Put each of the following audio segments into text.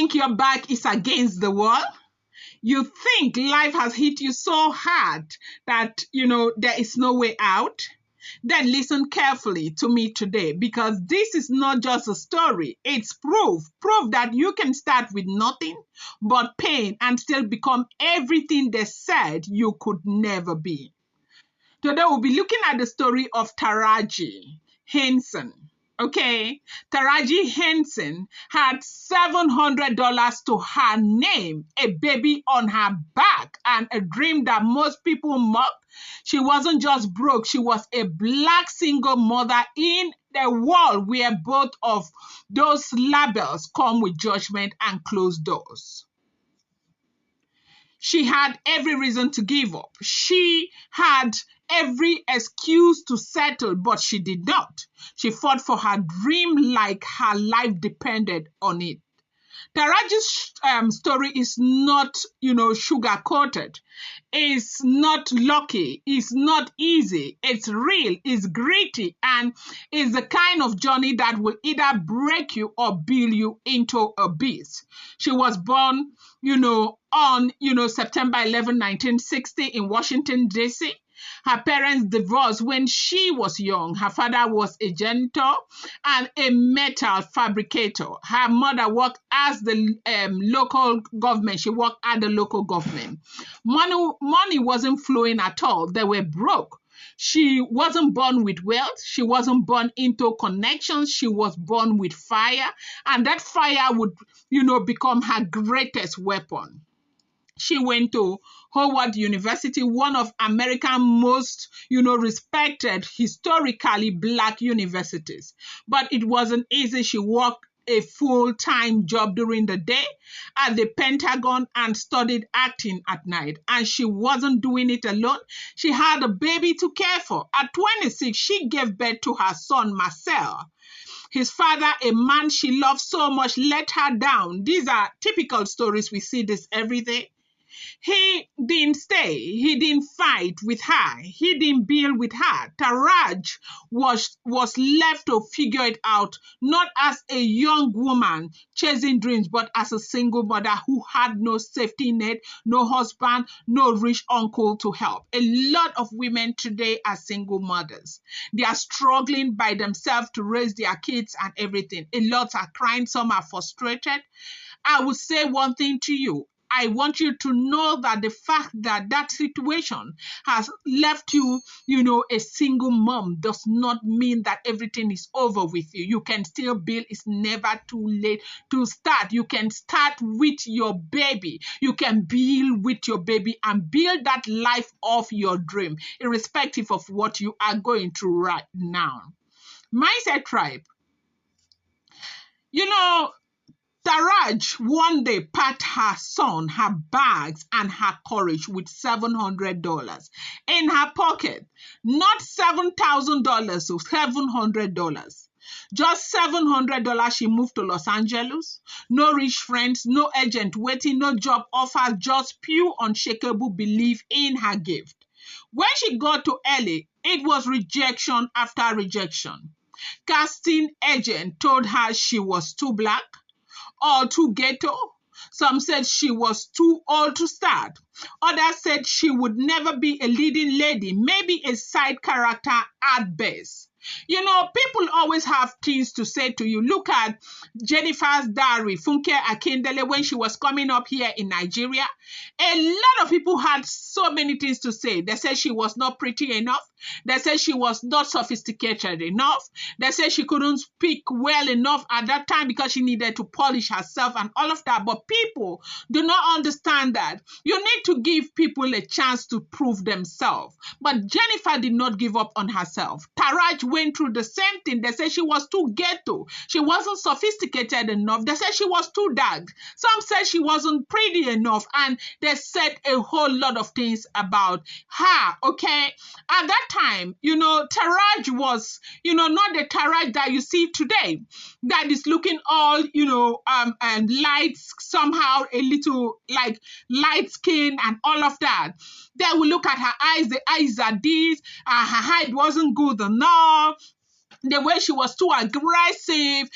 think your back is against the wall? You think life has hit you so hard that, there is no way out? Then listen carefully to me today, because this is not just a story, it's proof that you can start with nothing but pain and still become everything they said you could never be. Today we'll be looking at the story of Taraji Henson. Okay, Taraji Henson had $700 to her name, a baby on her back, and a dream that most people mock. She wasn't just broke, she was a black single mother in the world where both of those labels come with judgment and closed doors. She had every reason to give up. She had every excuse to settle, but she did not. She fought for her dream like her life depended on it. Taraji's story is not, sugar-coated. It's not lucky. It's not easy. It's real. It's gritty. And it's the kind of journey that will either break you or build you into a beast. She was born, on, September 11, 1960 in Washington, D.C. Her parents divorced when she was young. Her father was a janitor and a metal fabricator. Her mother worked as the local government. She worked at the local government. Money wasn't flowing at all. They were broke. She wasn't born with wealth. She wasn't born into connections. She was born with fire. And that fire would, become her greatest weapon. She went to Howard University, one of America's most, respected historically Black universities. But it wasn't easy. She worked a full-time job during the day at the Pentagon and studied acting at night. And she wasn't doing it alone. She had a baby to care for. At 26, she gave birth to her son, Marcel. His father, a man she loved so much, let her down. These are typical stories. We see this every day. He didn't stay. He didn't fight with her. He didn't build with her. Taraj was left to figure it out, not as a young woman chasing dreams, but as a single mother who had no safety net, no husband, no rich uncle to help. A lot of women today are single mothers. They are struggling by themselves to raise their kids and everything. A lot are crying. Some are frustrated. I will say one thing to you. I want you to know that the fact that that situation has left you, a single mom does not mean that everything is over with you. You can still build. It's never too late to start. You can start with your baby. You can build with your baby and build that life of your dream, irrespective of what you are going through right now. Mindset Tribe. Taraj one day packed her son, her bags, and her courage with $700 in her pocket. Not $7,000, so $700. Just $700, she moved to Los Angeles. No rich friends, no agent waiting, no job offers, just pure unshakable belief in her gift. When she got to LA, it was rejection after rejection. Casting agent told her she was too black or too ghetto. Some said she was too old to start. Others said she would never be a leading lady, maybe a side character at best. People always have things to say to you. Look at Jennifer's diary, Funke Akindele, when she was coming up here in Nigeria. A lot of people had so many things to say. They said she was not pretty enough. They said she was not sophisticated enough. They said she couldn't speak well enough at that time because she needed to polish herself and all of that. But people do not understand that. You need to give people a chance to prove themselves. But Jennifer did not give up on herself. Taraj went through the same thing. They said she was too ghetto. She wasn't sophisticated enough. They said she was too dark. Some said she wasn't pretty enough. And they said a whole lot of things about her, okay? At that time, Taraj was, not the Taraj that you see today, that is looking all, and light, somehow a little like light skin and all of that. They will look at her eyes. The eyes are this. Her height wasn't good enough. the way she was too aggressive.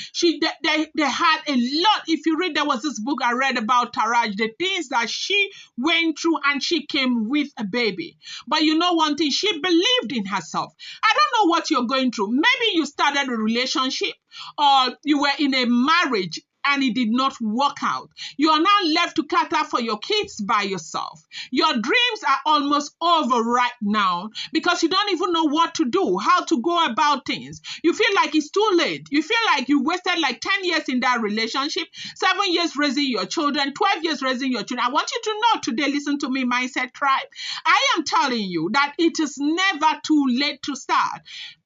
They had a lot. If you read, there was this book I read about Taraji, the things that she went through, and she came with a baby. But you know one thing, she believed in herself. I don't know what you're going through. Maybe you started a relationship, or you were in a marriage and it did not work out. You are now left to cater for your kids by yourself. Your dreams are almost over right now because you don't even know what to do, how to go about things. You feel like it's too late. You feel like you wasted like 10 years in that relationship, 7 years raising your children, 12 years raising your children. I want you to know today, listen to me, Mindset Tribe. I am telling you that it is never too late to start.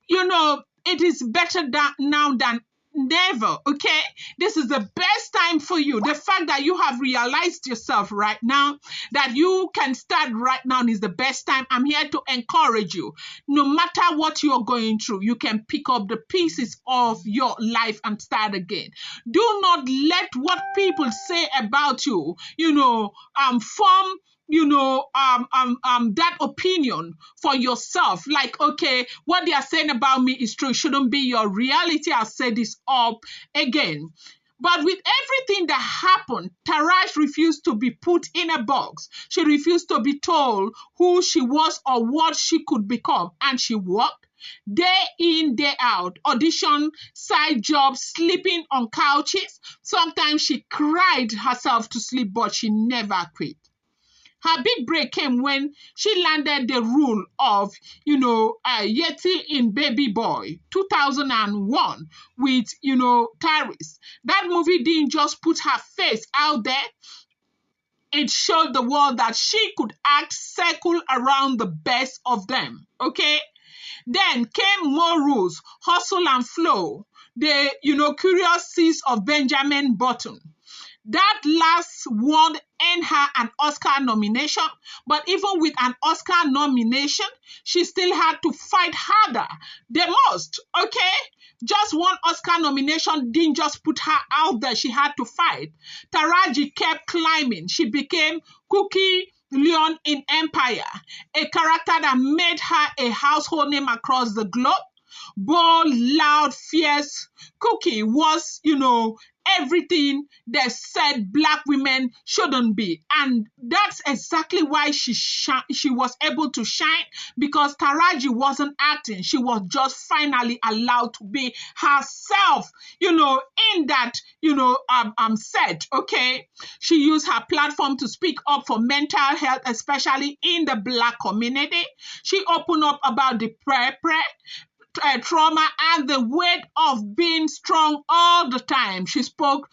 You know, it is better now than never. Okay, this is the best time for you. The fact that you have realized yourself right now, that you can start right now, is the best time. I'm here to encourage you. No matter what you're going through, you can pick up the pieces of your life and start again. Do not let what people say about you, form that opinion for yourself. Like, okay, what they are saying about me is true. It shouldn't be your reality. I'll say this up again. But with everything that happened, Taraji refused to be put in a box. She refused to be told who she was or what she could become. And she worked day in, day out, audition, side jobs, sleeping on couches. Sometimes she cried herself to sleep, but she never quit. Her big break came when she landed the role of, Yeti in Baby Boy, 2001, with, Tyrese. That movie didn't just put her face out there. It showed the world that she could act, circle around the best of them, okay? Then came more rules, Hustle and Flow, the, Curious Seas of Benjamin Button. That last one earned her an Oscar nomination, but even with an Oscar nomination, she still had to fight harder. The most, okay? Just one Oscar nomination didn't just put her out there. She had to fight. Taraji kept climbing. She became Cookie Leon in Empire, a character that made her a household name across the globe. Bold, loud, fierce. Cookie was, everything they said Black women shouldn't be. And that's exactly why she was able to shine, because Taraji wasn't acting. She was just finally allowed to be herself, in that, set, okay? She used her platform to speak up for mental health, especially in the Black community. She opened up about the trauma and the weight of being strong all the time. She spoke,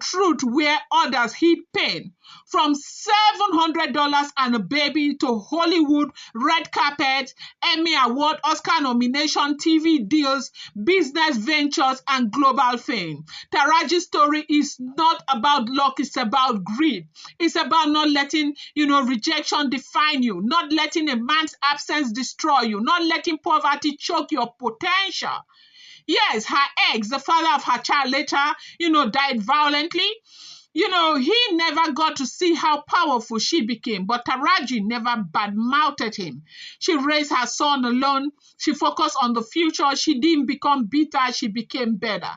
truth where others hid pain. From $700 and a baby to Hollywood, red carpet, Emmy Award, Oscar nomination, TV deals, business ventures, and global fame. Taraji's story is not about luck, it's about greed. It's about not letting, rejection define you, not letting a man's absence destroy you, not letting poverty choke your potential. Yes, her ex, the father of her child, later, died violently. He never got to see how powerful she became, but Taraji never badmouthed him. She raised her son alone. She focused on the future. She didn't become bitter. She became better.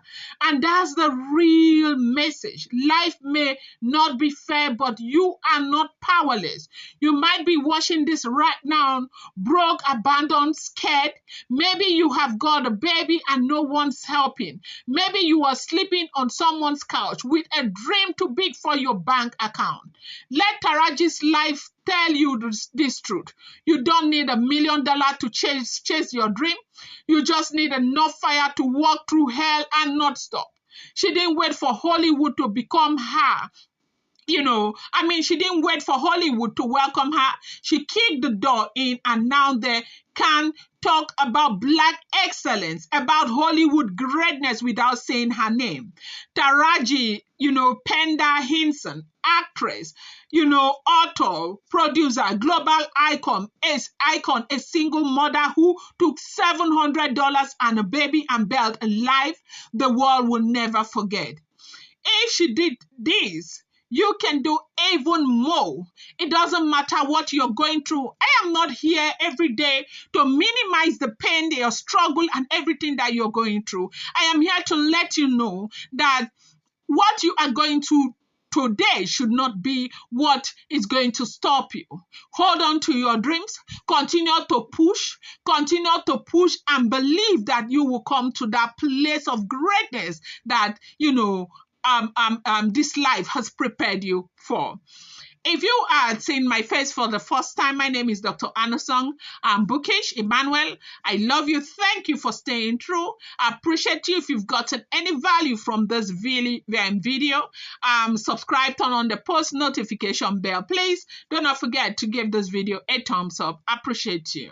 And that's the real message. Life may not be fair, but you are not powerless. You might be watching this right now, broke, abandoned, scared. Maybe you have got a baby and no one's helping. Maybe you are sleeping on someone's couch with a dream too big for your bank account. Let Taraji's life tell you this truth. You don't need $1 million to chase your dream. You just need enough fire to walk through hell and not stop. She didn't wait for Hollywood to become her. She didn't wait for Hollywood to welcome her. She kicked the door in, and now they can talk about Black excellence, about Hollywood greatness without saying her name. Taraji, Penda Henson, actress, author, producer, global icon, a single mother who took $700 and a baby and built a life the world will never forget. If she did this, you can do even more. It doesn't matter what you're going through. I am not here every day to minimize the pain, your struggle, and everything that you're going through. I am here to let you know that what you are going to today should not be what is going to stop you. Hold on to your dreams, continue to push, and believe that you will come to that place of greatness that this life has prepared you for. If you are seeing my face for the first time, my name is Dr. Anderson. I'm Bookish Emmanuel. I love you. Thank you for staying through. I appreciate you. If you've gotten any value from this video, subscribe, turn on the post notification bell, please. Do not forget to give this video a thumbs up. I appreciate you.